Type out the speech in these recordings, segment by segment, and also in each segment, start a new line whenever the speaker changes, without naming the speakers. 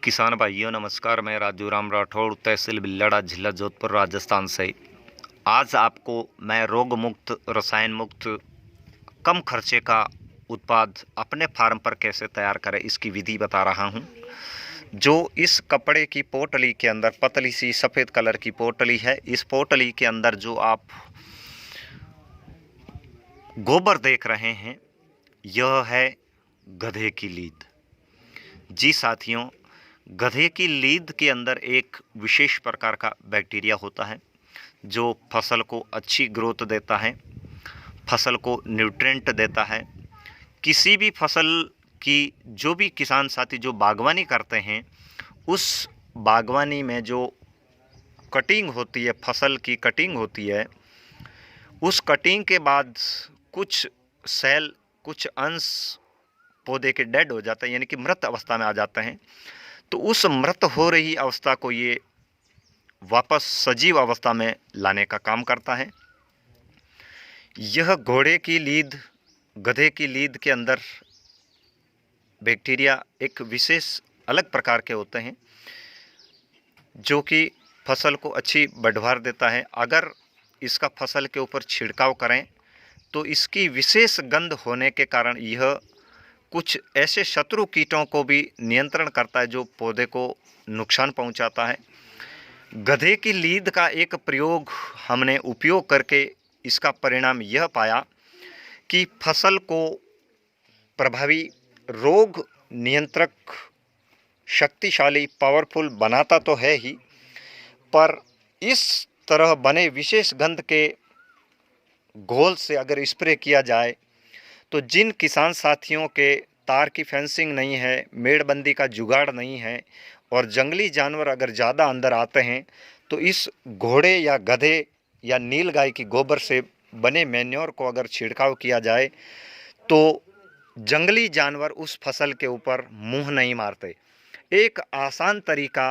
किसान भाइयों नमस्कार। मैं राजू राम राठौड़, तहसील बिल्लाड़ा, जिला जोधपुर, राजस्थान से। आज आपको मैं रोग मुक्त, रसायन मुक्त, कम खर्चे का उत्पाद अपने फार्म पर कैसे तैयार करें इसकी विधि बता रहा हूं। जो इस कपड़े की पोटली के अंदर पतली सी सफ़ेद कलर की पोटली है, इस पोटली के अंदर जो आप गोबर देख रहे हैं यह है गधे की लीद। जी साथियों, गधे की लीद के अंदर एक विशेष प्रकार का बैक्टीरिया होता है जो फसल को अच्छी ग्रोथ देता है, फसल को न्यूट्रिएंट देता है। किसी भी फसल की जो भी किसान साथी जो बागवानी करते हैं, उस बागवानी में जो कटिंग होती है, फसल की कटिंग होती है, उस कटिंग के बाद कुछ सेल, कुछ अंश पौधे के डेड हो जाते हैं, यानी कि मृत अवस्था में आ जाते हैं। तो उस मृत हो रही अवस्था को ये वापस सजीव अवस्था में लाने का काम करता है। यह घोड़े की लीद, गधे की लीद के अंदर बैक्टीरिया एक विशेष अलग प्रकार के होते हैं जो कि फसल को अच्छी बढ़वार देता है। अगर इसका फसल के ऊपर छिड़काव करें तो इसकी विशेष गंध होने के कारण यह कुछ ऐसे शत्रु कीटों को भी नियंत्रण करता है जो पौधे को नुकसान पहुंचाता है। गधे की लीद का एक प्रयोग हमने उपयोग करके इसका परिणाम यह पाया कि फसल को प्रभावी रोग नियंत्रक, शक्तिशाली, पावरफुल बनाता तो है ही, पर इस तरह बने विशेष गंध के घोल से अगर स्प्रे किया जाए तो जिन किसान साथियों के तार की फेंसिंग नहीं है, मेड़बंदी का जुगाड़ नहीं है और जंगली जानवर अगर ज़्यादा अंदर आते हैं, तो इस घोड़े या गधे या नीलगाय की गोबर से बने मैन्योर को अगर छिड़काव किया जाए तो जंगली जानवर उस फसल के ऊपर मुंह नहीं मारते। एक आसान तरीका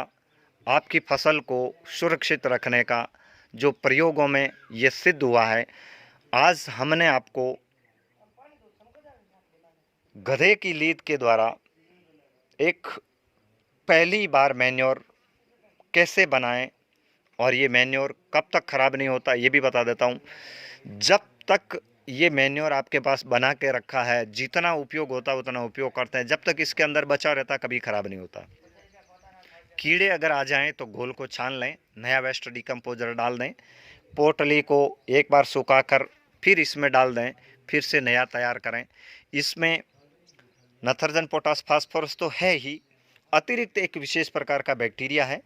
आपकी फसल को सुरक्षित रखने का जो प्रयोगों में ये सिद्ध हुआ है, आज हमने आपको गधे की लीद के द्वारा एक पहली बार मैन्योर कैसे बनाएं और ये मैन्योर कब तक ख़राब नहीं होता ये भी बता देता हूँ। जब तक ये मैन्योर आपके पास बना के रखा है, जितना उपयोग होता है उतना उपयोग करते हैं। जब तक इसके अंदर बचा रहता कभी ख़राब नहीं होता। कीड़े अगर आ जाएं तो घोल को छान लें, नया वेस्ट डिकम्पोजर डाल दें, पोटली को एक बार सुखाकर फिर इसमें डाल दें, फिर से नया तैयार करें। इसमें नाइट्रोजन, पोटास, फास्फोरस तो है ही, अतिरिक्त एक विशेष प्रकार का बैक्टीरिया है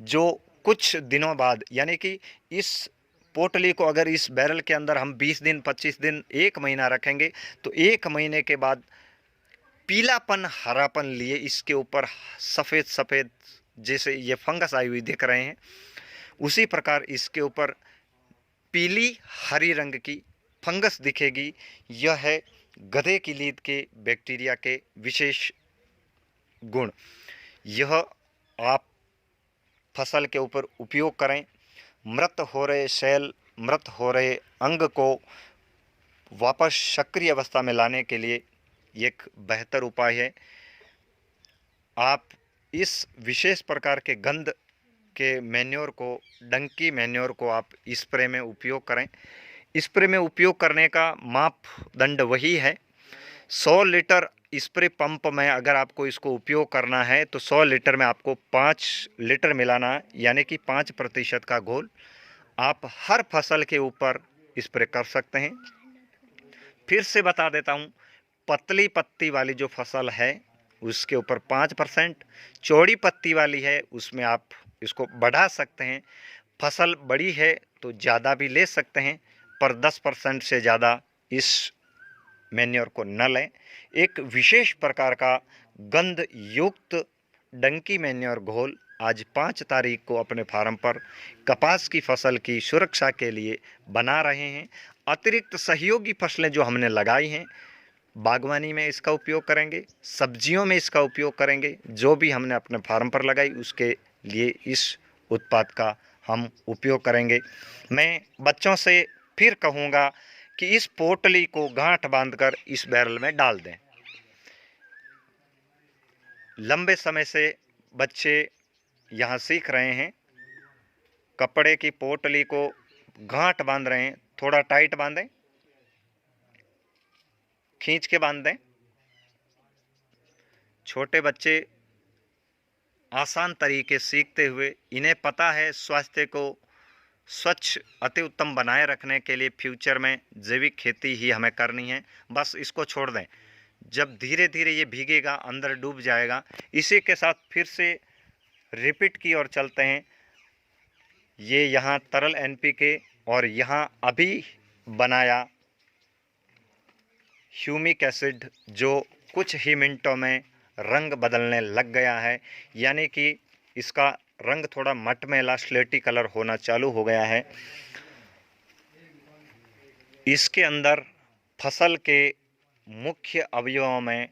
जो कुछ दिनों बाद, यानी कि इस पोटली को अगर इस बैरल के अंदर हम 20 दिन, 25 दिन, 1 महीना रखेंगे तो 1 महीने के बाद पीलापन, हरापन लिए इसके ऊपर सफ़ेद सफ़ेद जैसे ये फंगस आई हुई दिख रहे हैं, उसी प्रकार इसके ऊपर पीली हरी रंग की फंगस दिखेगी। यह है गधे की लीद के बैक्टीरिया के विशेष गुण। यह आप फसल के ऊपर उपयोग करें। मृत हो रहे सेल, मृत हो रहे अंग को वापस सक्रिय अवस्था में लाने के लिए एक बेहतर उपाय है। आप इस विशेष प्रकार के गंध के मैन्योर को, डंकी मैन्योर को आप स्प्रे में उपयोग करें। स्प्रे में उपयोग करने का मापदंड वही है। 100 लीटर स्प्रे पंप में अगर आपको इसको उपयोग करना है तो 100 लीटर में आपको 5 लीटर मिलाना है, यानी कि 5% का घोल आप हर फसल के ऊपर स्प्रे कर सकते हैं। फिर से बता देता हूँ, पतली पत्ती वाली जो फसल है उसके ऊपर 5%, चौड़ी पत्ती वाली है उसमें आप इसको बढ़ा सकते हैं। फसल बड़ी है तो ज़्यादा भी ले सकते हैं, पर 10% से ज़्यादा इस मैन्योर को न लें। एक विशेष प्रकार का गंध युक्त डंकी मैन्योर घोल आज 5 तारीख को अपने फार्म पर कपास की फसल की सुरक्षा के लिए बना रहे हैं। अतिरिक्त सहयोगी फसलें जो हमने लगाई हैं, बागवानी में इसका उपयोग करेंगे, सब्जियों में इसका उपयोग करेंगे। जो भी हमने अपने फार्म पर लगाई उसके लिए इस उत्पाद का हम उपयोग करेंगे। मैं बच्चों से फिर कहूँगा कि इस पोटली को गांठ बांधकर इस बैरल में डाल दें। लंबे समय से बच्चे यहाँ सीख रहे हैं। कपड़े की पोटली को गांठ बांध रहे हैं, थोड़ा टाइट बांधें, खींच के बांध दें। छोटे बच्चे आसान तरीके सीखते हुए, इन्हें पता है स्वास्थ्य को स्वच्छ अति उत्तम बनाए रखने के लिए फ्यूचर में जैविक खेती ही हमें करनी है। बस इसको छोड़ दें, जब धीरे धीरे ये भीगेगा, अंदर डूब जाएगा। इसी के साथ फिर से रिपीट की ओर चलते हैं। ये यहाँ तरल एनपीके और यहाँ अभी बनाया ह्यूमिक एसिड, जो कुछ ही मिनटों में रंग बदलने लग गया है, यानी कि इसका रंग थोड़ा मटमैला स्लेटी कलर होना चालू हो गया है। इसके अंदर फसल के मुख्य अवयवों में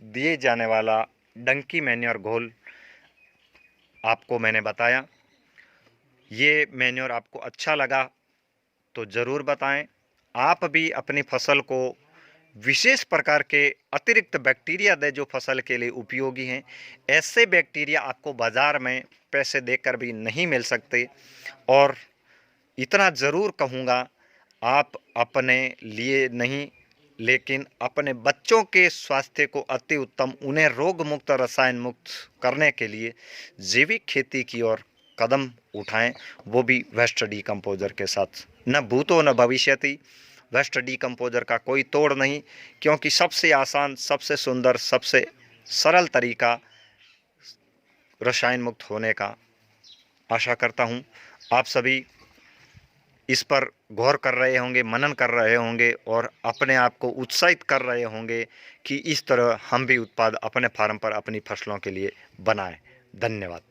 दिए जाने वाला डंकी मैन्योर घोल आपको मैंने बताया। ये मैन्योर आपको अच्छा लगा तो ज़रूर बताएं। आप भी अपनी फसल को विशेष प्रकार के अतिरिक्त बैक्टीरिया दें जो फसल के लिए उपयोगी हैं। ऐसे बैक्टीरिया आपको बाज़ार में पैसे देकर भी नहीं मिल सकते। और इतना ज़रूर कहूँगा, आप अपने लिए नहीं लेकिन अपने बच्चों के स्वास्थ्य को अति उत्तम, उन्हें रोग मुक्त, रसायन मुक्त करने के लिए जैविक खेती की ओर कदम उठाएं, वो भी वेस्ट डीकम्पोजर के साथ। न भूतो न भविष्यति, वेस्ट डीकम्पोजर का कोई तोड़ नहीं, क्योंकि सबसे आसान, सबसे सुंदर, सबसे सरल तरीका रसायन मुक्त होने का। आशा करता हूँ आप सभी इस पर गौर कर रहे होंगे, मनन कर रहे होंगे और अपने आप को उत्साहित कर रहे होंगे कि इस तरह हम भी उत्पाद अपने फार्म पर अपनी फसलों के लिए बनाएं। धन्यवाद।